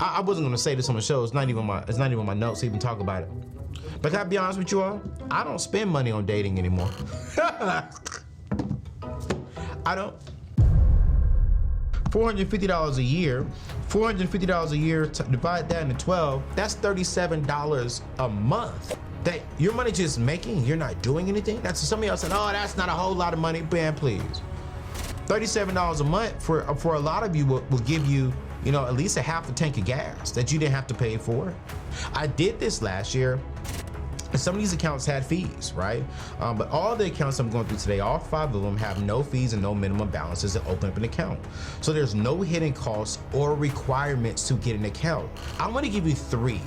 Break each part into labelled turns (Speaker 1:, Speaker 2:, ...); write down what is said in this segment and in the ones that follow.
Speaker 1: I wasn't gonna say this on the show. It's not even my notes to even talk about it. But can I be honest with you all? I don't spend money on dating anymore. I don't. $450 a year. $450 a year, divide that into 12, that's $37 a month. That your money just making, you're not doing anything. That's some of y'all saying, oh, that's not a whole lot of money. Man, please. $37 a month for a lot of you will give you, you know, at least a half a tank of gas that you didn't have to pay for. I did this last year. Some of these accounts had fees, right? But all the accounts I'm going through today, all 5 of them have no fees and no minimum balances to open up an account. So there's no hidden costs or requirements to get an account. I'm gonna give you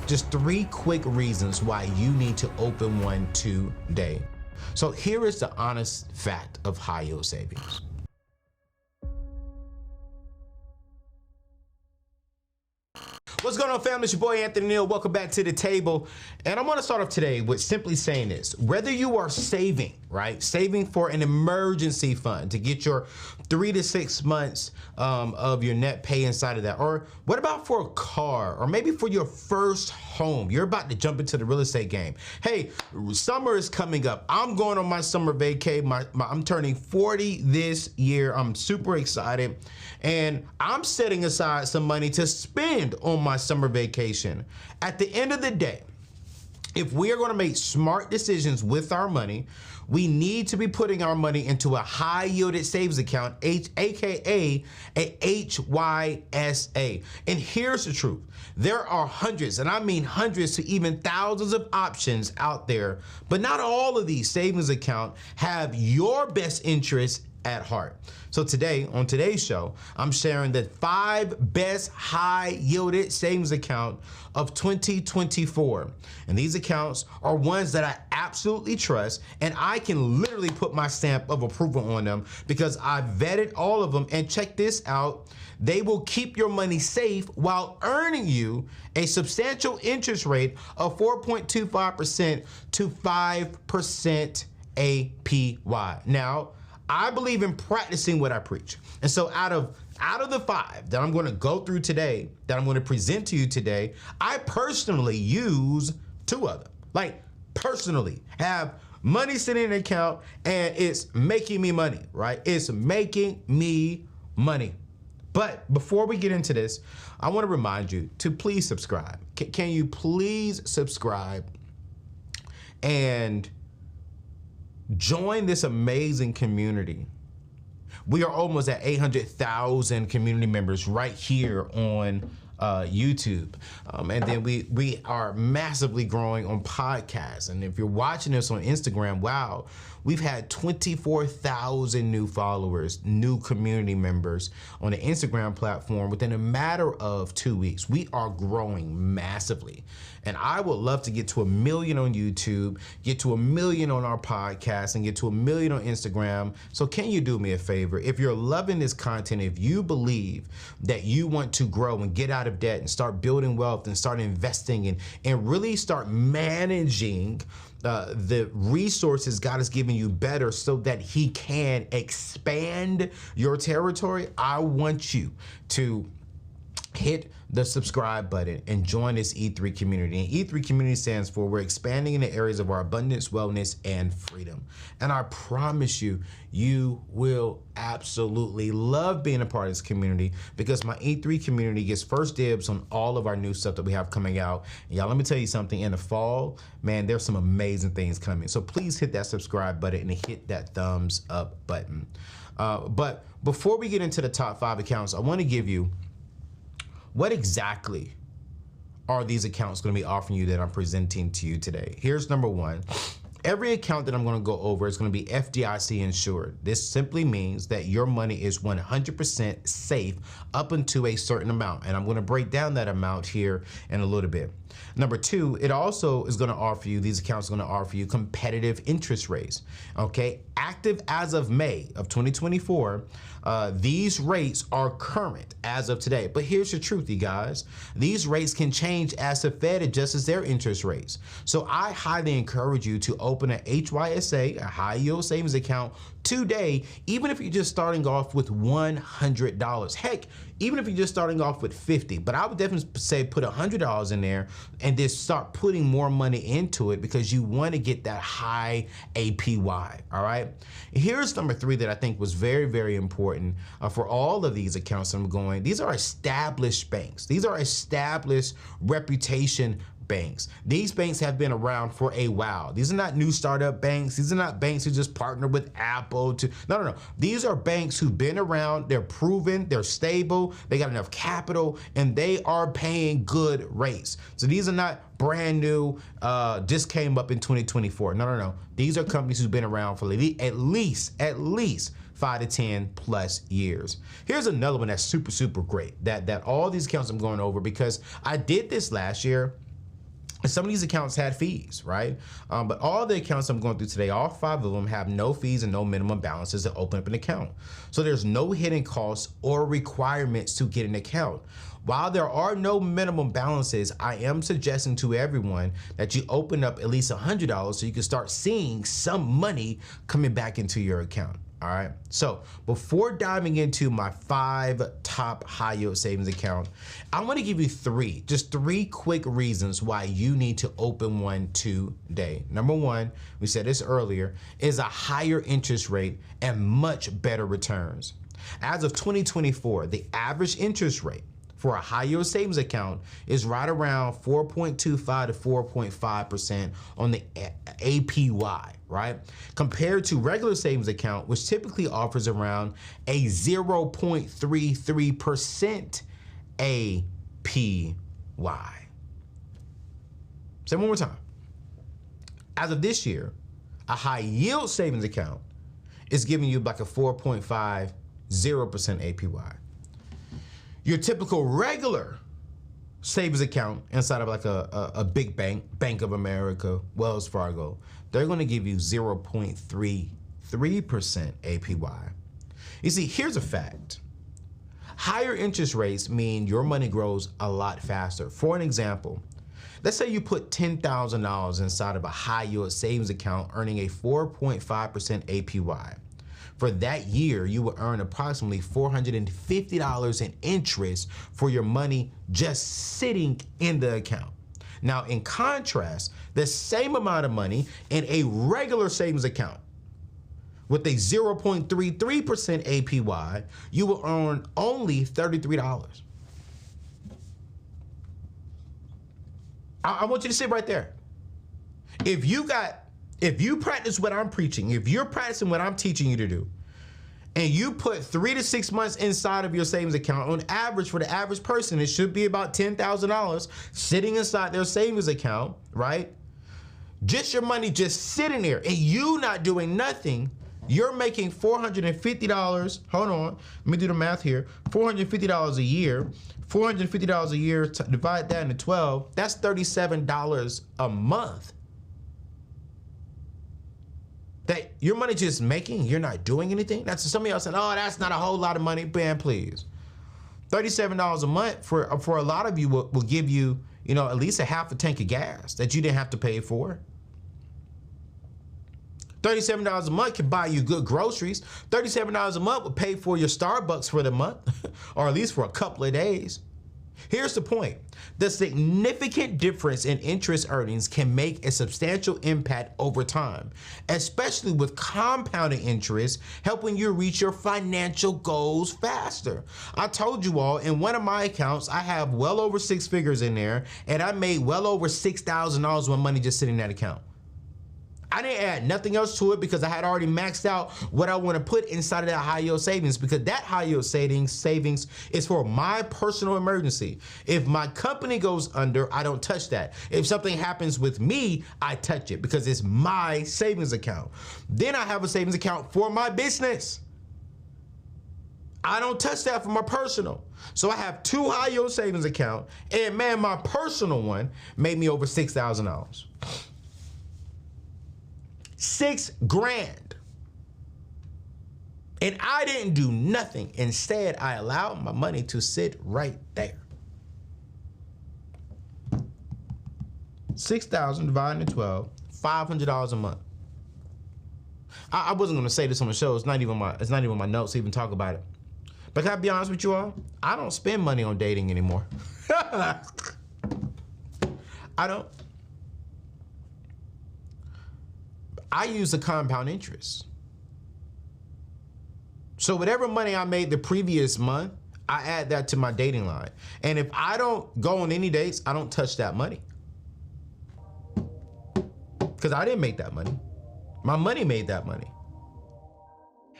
Speaker 1: just three quick reasons why you need to open one today. So here is the honest fact of high yield savings. What's going on, family? It's your boy Anthony ONeal. Welcome back to the table. And I want to start off today with simply saying this. Whether you are saving, right? Saving for an emergency fund to get your 3 to 6 months of your net pay inside of that. Or what about for a car? Or maybe for your first home? You're about to jump into the real estate game. Hey, summer is coming up. I'm going on my summer vacay. I'm turning 40 this year. I'm super excited. And I'm setting aside some money to spend on my summer vacation. At the end of the day, if we are going to make smart decisions with our money, we need to be putting our money into a high yielded savings account, aka a HYSA. And here's the truth. There are hundreds, and I mean hundreds to even thousands of options out there, but not all of these savings accounts have your best interest at heart. So today, on today's show, I'm sharing the 5 best high yielded savings account of 2024. And these accounts are ones that I absolutely trust, and I can literally put my stamp of approval on them because I vetted all of them. And check this out. They will keep your money safe while earning you a substantial interest rate of 4.25% to 5% APY. Now, I believe in practicing what I preach. And so out of the 5 that I'm going to go through today, that I'm going to present to you today, I personally use 2 of them. Like, personally have money sitting in an account and it's making me money, right? It's making me money. But before we get into this, I want to remind you to please subscribe. Can you please subscribe and join this amazing community? We are almost at 800,000 community members right here on YouTube. And then we are massively growing on podcasts. And if you're watching this on Instagram, wow, we've had 24,000 new followers, new community members on the Instagram platform within a matter of 2 weeks. We are growing massively. And I would love to get to 1 million on YouTube, get to 1 million on our podcast, and get to 1 million on Instagram. So can you do me a favor? If you're loving this content, if you believe that you want to grow and get out of debt and start building wealth and start investing and really start managing the resources God has given you better so that He can expand your territory, I want you to hit the subscribe button and join this E3 community. And E3 community stands for we're expanding in the areas of our abundance, wellness, and freedom. And I promise you, you will absolutely love being a part of this community because my E3 community gets first dibs on all of our new stuff that we have coming out. And y'all, let me tell you something, in the fall, man, there's some amazing things coming. So please hit that subscribe button and hit that thumbs up button. But before we get into the top 5 accounts, I want to give you what exactly are these accounts going to be offering you that I'm presenting to you today. Here's number 1. Every account that I'm going to go over is going to be FDIC insured. This simply means that your money is 100% safe up until a certain amount. And I'm going to break down that amount here in a little bit. Number 2, it also is going to offer you, these accounts are going to offer you competitive interest rates. Okay, active as of May of 2024, These rates are current as of today. But here's the truth, you guys. These rates can change as the Fed adjusts their interest rates. So I highly encourage you to open an HYSA, a high yield savings account, today, even if you're just starting off with $100. Heck, even if you're just starting off with 50, but I would definitely say put $100 in there and then start putting more money into it because you want to get that high APY. All right. Here's number 3 that I think was very, very important for all of these accounts I'm going. These are established banks. These are established reputation banks. These banks have been around for a while. These are not new startup banks. These are not banks who just partner with Apple to, no. These are banks who've been around, they're proven, they're stable, they got enough capital, and they are paying good rates. So these are not brand new, just came up in 2024. No. These are companies who've been around for at least 5 to 10 plus years. Here's another one that's super, super great that all these accounts I'm going over because I did this last year. Some of these accounts had fees, right? But all the accounts I'm going through today, all 5 of them have no fees and no minimum balances to open up an account. So there's no hidden costs or requirements to get an account. While there are no minimum balances, I am suggesting to everyone that you open up at least $100 so you can start seeing some money coming back into your account. All right. So before diving into my 5 top high yield savings account, I want to give you just three quick reasons why you need to open one today. Number 1, we said this earlier, is a higher interest rate and much better returns. As of 2024, the average interest rate for a high yield savings account is right around 4.25 to 4.5% on the APY, right? Compared to regular savings account, which typically offers around a 0.33% APY. Say it one more time. As of this year, a high yield savings account is giving you like a 4.50% APY. Your typical regular savings account inside of like a big bank, Bank of America, Wells Fargo, they're going to give you 0.33% APY. You see, here's a fact. Higher interest rates mean your money grows a lot faster. For an example, let's say you put $10,000 inside of a high yield savings account earning a 4.5% APY. For that year, you will earn approximately $450 in interest for your money just sitting in the account. Now, in contrast, the same amount of money in a regular savings account with a 0.33% APY, you will earn only $33. I want you to sit right there. If you practice what I'm preaching, if you're practicing what I'm teaching you to do, and you put 3 to 6 months inside of your savings account, on average, for the average person, it should be about $10,000 sitting inside their savings account, right? Just your money just sitting there and you not doing nothing, you're making $450. Hold on, let me do the math here. $450 a year. $450 a year, divide that into 12, that's $37 a month. That your money just making, you're not doing anything. That's some of y'all saying, oh, that's not a whole lot of money. Man, please. $37 a month for a lot of you will give you, at least a half a tank of gas that you didn't have to pay for. $37 a month can buy you good groceries. $37 a month will pay for your Starbucks for the month, or at least for a couple of days. Here's the point. The significant difference in interest earnings can make a substantial impact over time, especially with compounding interest, helping you reach your financial goals faster. I told you all, in one of my accounts, I have well over 6 figures in there, and I made well over $6,000 with money just sitting in that account. I didn't add nothing else to it because I had already maxed out what I want to put inside of that high yield savings, because that high yield savings is for my personal emergency. If my company goes under, I don't touch that. If something happens with me, I touch it because it's my savings account. Then I have a savings account for my business. I don't touch that for my personal. So I have 2 high yield savings accounts, and man, my personal one made me over $6,000. $6 grand And I didn't do nothing. Instead, I allowed my money to sit right there. 6,000 divided into 12, $500 a month. I wasn't gonna say this on the show. It's not even my notes to even talk about it. But can I be honest with you all? I don't spend money on dating anymore. I don't. I use the compound interest. So whatever money I made the previous month, I add that to my dating line. And if I don't go on any dates, I don't touch that money. Because I didn't make that money. My money made that money.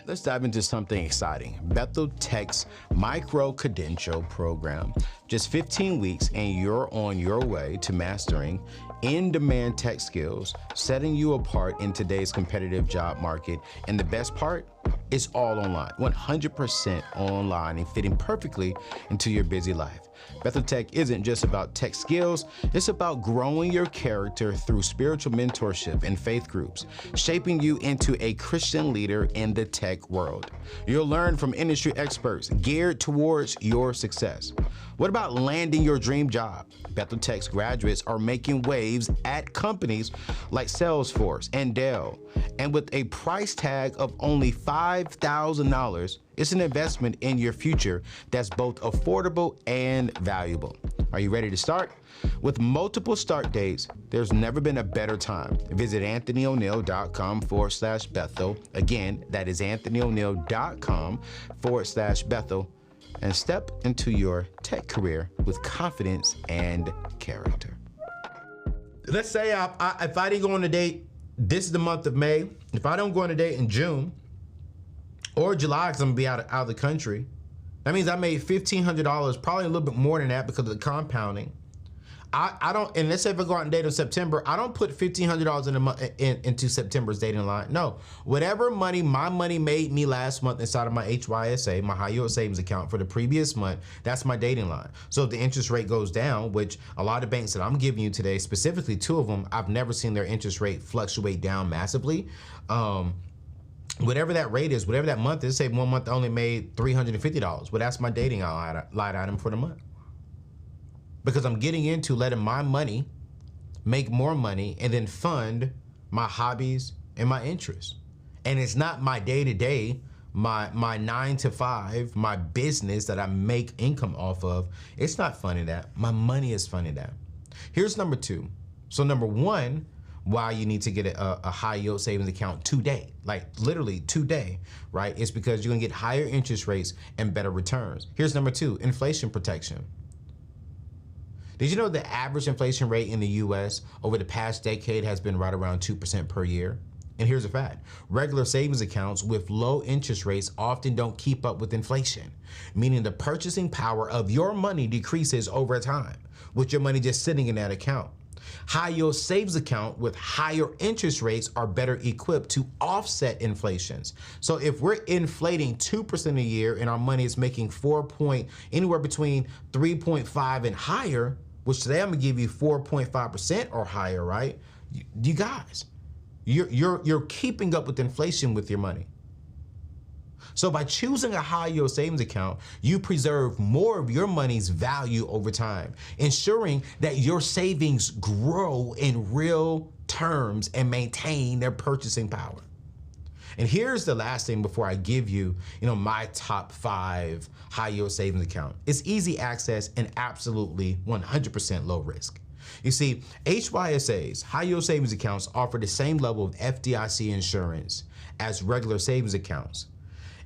Speaker 1: Let's dive into something exciting. Bethel Tech's micro-credential program. Just 15 weeks and you're on your way to mastering in-demand tech skills, setting you apart in today's competitive job market. And the best part, it's all online, 100% online and fitting perfectly into your busy life. Bethel Tech isn't just about tech skills, it's about growing your character through spiritual mentorship and faith groups, shaping you into a Christian leader in the tech world. You'll learn from industry experts geared towards your success. What about landing your dream job? Bethel Tech's graduates are making waves at companies like Salesforce and Dell. And with a price tag of only $5,000, it's an investment in your future that's both affordable and valuable. Are you ready to start? With multiple start dates, there's never been a better time. Visit AnthonyONeal.com/Bethel. Again, that is AnthonyONeal.com/Bethel. And step into your tech career with confidence and character. Let's say if I didn't go on a date, this is the month of May. If I don't go on a date in June or July, because I'm gonna be out of the country, that means I made $1,500, probably a little bit more than that because of the compounding. I don't, and let's say if I go out and date in September, I don't put $1,500 into September's dating line. No, whatever money my money made me last month inside of my HYSA, my high yield savings account for the previous month, that's my dating line. So if the interest rate goes down, which a lot of banks that I'm giving you today, specifically 2 of them, I've never seen their interest rate fluctuate down massively. Whatever that rate is, whatever that month is, say 1 month I only made $350. Well, that's my dating line item for the month. Because I'm getting into letting my money make more money and then fund my hobbies and my interests. And it's not my day-to-day, my 9 to 5, my business that I make income off of. It's not funding that. My money is funding that. Here's number 2. So number 1, why you need to get a high yield savings account today, like literally today, right? It's because you're gonna get higher interest rates and better returns. Here's number 2, inflation protection. Did you know the average inflation rate in the US over the past decade has been right around 2% per year? And here's a fact. Regular savings accounts with low interest rates often don't keep up with inflation, meaning the purchasing power of your money decreases over time, with your money just sitting in that account. High yield savings account with higher interest rates are better equipped to offset inflations. So if we're inflating 2% a year and our money is making anywhere between 3.5 and higher, which today I'm gonna give you 4.5% or higher, right? You guys, you're keeping up with inflation with your money. So by choosing a high yield savings account, you preserve more of your money's value over time, ensuring that your savings grow in real terms and maintain their purchasing power. And here's the last thing before I give you, my top 5 high yield savings account. It's easy access and absolutely 100% low risk. You see, HYSAs, high yield savings accounts, offer the same level of FDIC insurance as regular savings accounts.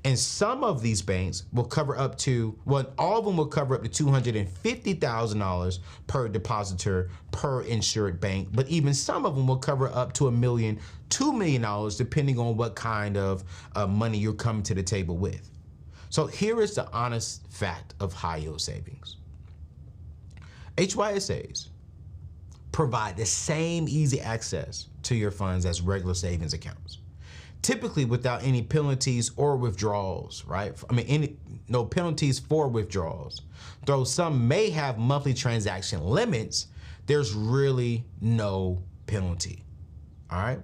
Speaker 1: And some of these banks will cover up to, all of them will cover up to $250,000 per depositor per insured bank, but even some of them will cover up to $1 million, $2 million, depending on what kind of money you're coming to the table with. So here is the honest fact of high yield savings. HYSAs provide the same easy access to your funds as regular savings accounts, typically without any penalties or withdrawals, right? No penalties for withdrawals. Though some may have monthly transaction limits, there's really no penalty, all right?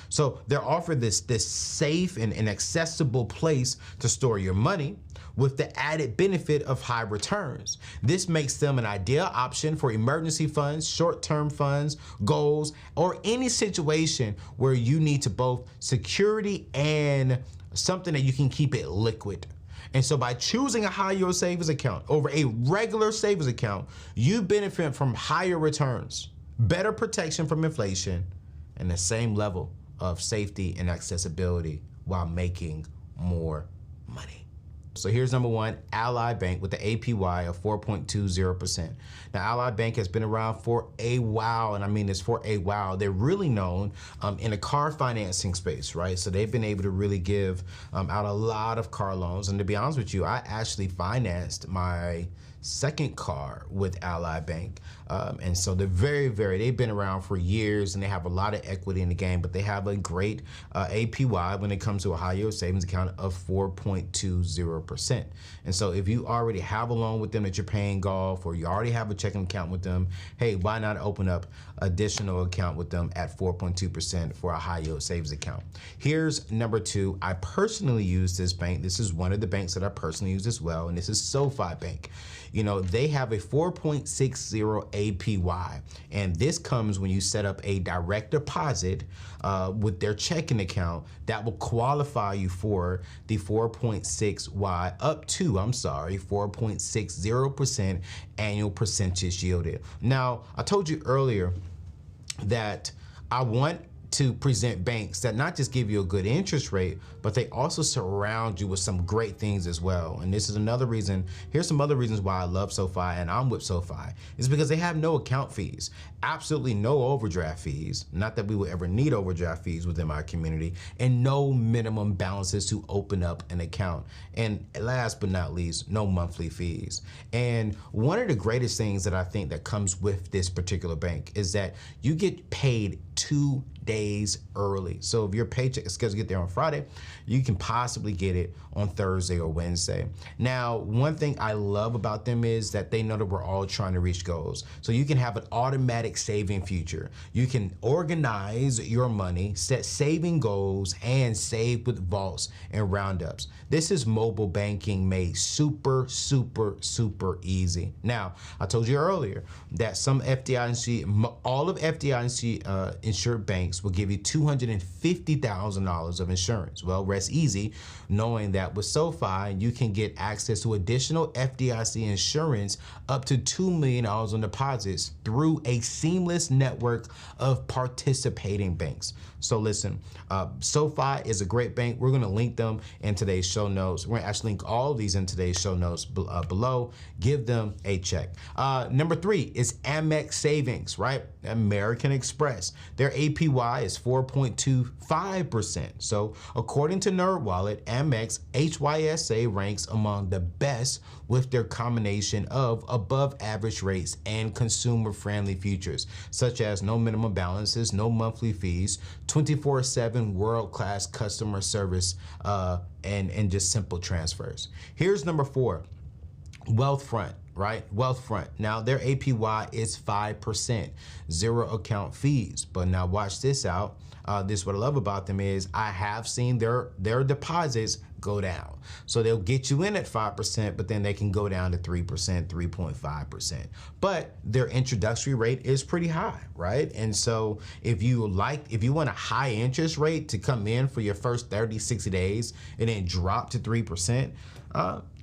Speaker 1: So they're offered this safe and accessible place to store your money with the added benefit of high returns. This makes them an ideal option for emergency funds, short-term funds, goals, or any situation where you need to both security and something that you can keep it liquid. And so by choosing a high yield savings account over a regular savings account, you benefit from higher returns, better protection from inflation, and the same level of safety and accessibility while making more money. So here's number one, Ally Bank with the APY of 4.20%. Now, Ally Bank has been around for a while, and I mean this for a while. They're really known in the car financing space, right? So they've been able to really give out a lot of car loans. And to be honest with you, I actually financed my second car with Ally Bank. And so they've been around for years and they have a lot of equity in the game, but they have a great APY when it comes to a high yield savings account of 4.20%. And so if you already have a loan with them that you're paying off, or you already have a checking account with them, hey, why not open up additional account with them at 4.2% for a high yield savings account? Here's number two. I personally use this bank. This is one of the banks that I personally use as well, and this is SoFi Bank. You know, they have a 4.60 APY, and this comes when you set up a direct deposit with their checking account that will qualify you for the 4.6Y up to, 4.60% annual percentage yielded. Now, I told you earlier that I want to present banks that not just give you a good interest rate, but they also surround you with some great things as well. And this is another reason, here's some other reasons why I love SoFi and I'm with SoFi, is because they have no account fees, absolutely no overdraft fees, not that we will ever need overdraft fees within my community, and no minimum balances to open up an account. And last but not least, no monthly fees. And one of the greatest things that I think that comes with this particular bank is that you get paid 2 days early. So if your paycheck is scheduled to get there on Friday, you can possibly get it on Thursday or Wednesday. Now, one thing I love about them is that they know that we're all trying to reach goals. So you can have an automatic saving feature. You can organize your money, set saving goals, and save with vaults and roundups. This is mobile banking made super, super, super easy. Now, I told you earlier that some FDIC, all of FDIC insured banks will give you $250,000 of insurance. Well, rest easy knowing that with SoFi, you can get access to additional FDIC insurance up to $2 million on deposits through a seamless network of participating banks. So listen, SoFi is a great bank. We're going to link them in today's show notes. We're going to actually link all of these in today's show notes below. Give them a check. Number three is Amex Savings, right? American Express. Their APY is 4.25%. So according to NerdWallet, Amex HYSA ranks among the best with their combination of above average rates and consumer friendly features, such as no minimum balances, no monthly fees, 24/7 world-class customer service, and just simple transfers. Here's number four, Wealthfront. Right? Wealthfront. Now their APY is 5%, zero account fees. But now watch this out. This what I love about them is I have seen their deposits go down. So they'll get you in at 5%, but then they can go down to 3%, 3.5%. But their introductory rate is pretty high, right? And so if you want a high interest rate to come in for your first 30, 60 days and then drop to 3%,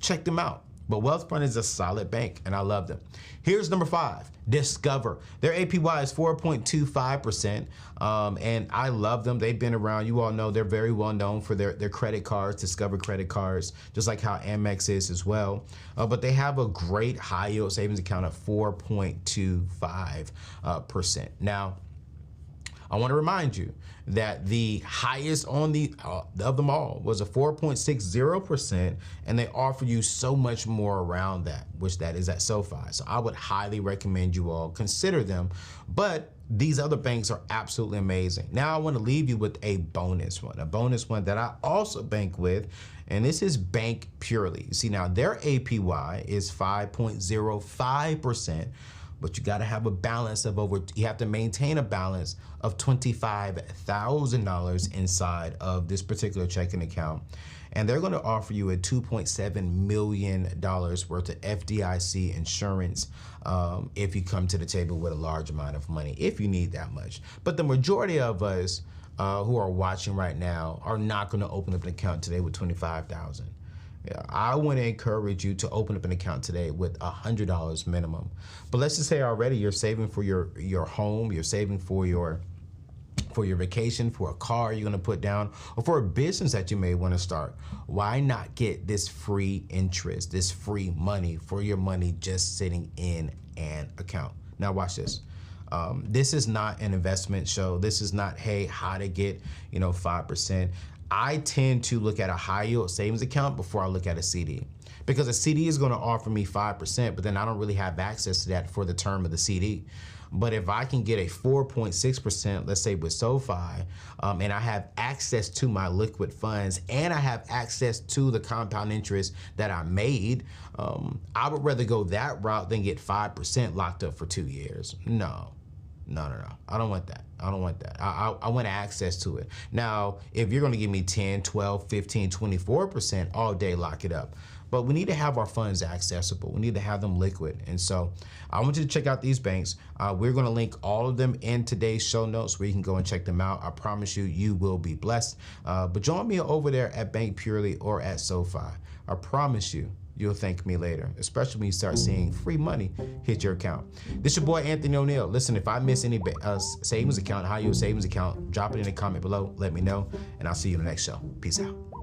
Speaker 1: check them out. But Wealthfront is a solid bank, and I love them. Here's number five, Discover. Their APY is 4.25%, and I love them. They've been around. You all know they're very well known for their credit cards, Discover credit cards, just like how Amex is as well. But they have a great high yield savings account of 4.25%. Now, I want to remind you that the highest on of them all was a 4.60%, and they offer you so much more around that, which that is at SoFi. So I would highly recommend you all consider them. But these other banks are absolutely amazing. Now I want to leave you with a bonus one that I also bank with, and this is Bank Purely. See, now their APY is 5.05%. but you got to have a balance of you have to maintain a balance of $25,000 inside of this particular checking account. And they're going to offer you a $2.7 million worth of FDIC insurance if you come to the table with a large amount of money, if you need that much. But the majority of us who are watching right now are not going to open up an account today with $25,000. Yeah, I want to encourage you to open up an account today with $100 minimum. But let's just say already you're saving for your home, you're saving for your vacation, for a car you're gonna put down, or for a business that you may wanna start. Why not get this free interest, this free money for your money just sitting in an account? Now watch this. This is not an investment show. This is not, hey, how to get 5%. I tend to look at a high yield savings account before I look at a CD, because a CD is gonna offer me 5%, but then I don't really have access to that for the term of the CD. But if I can get a 4.6%, let's say with SoFi, and I have access to my liquid funds and I have access to the compound interest that I made, I would rather go that route than get 5% locked up for 2 years. No. I don't want that. I want access to it. Now, if you're gonna give me 10, 12, 15, 24% all day, lock it up. But we need to have our funds accessible. We need to have them liquid. And so I want you to check out these banks. We're gonna link all of them in today's show notes where you can go and check them out. I promise you, you will be blessed. But join me over there at Bank Purely or at SoFi. I promise you, you'll thank me later, especially when you start seeing free money hit your account. This is your boy, Anthony ONeal. Listen, if I miss any savings account, high yield savings account, drop it in the comment below. Let me know, and I'll see you in the next show. Peace out.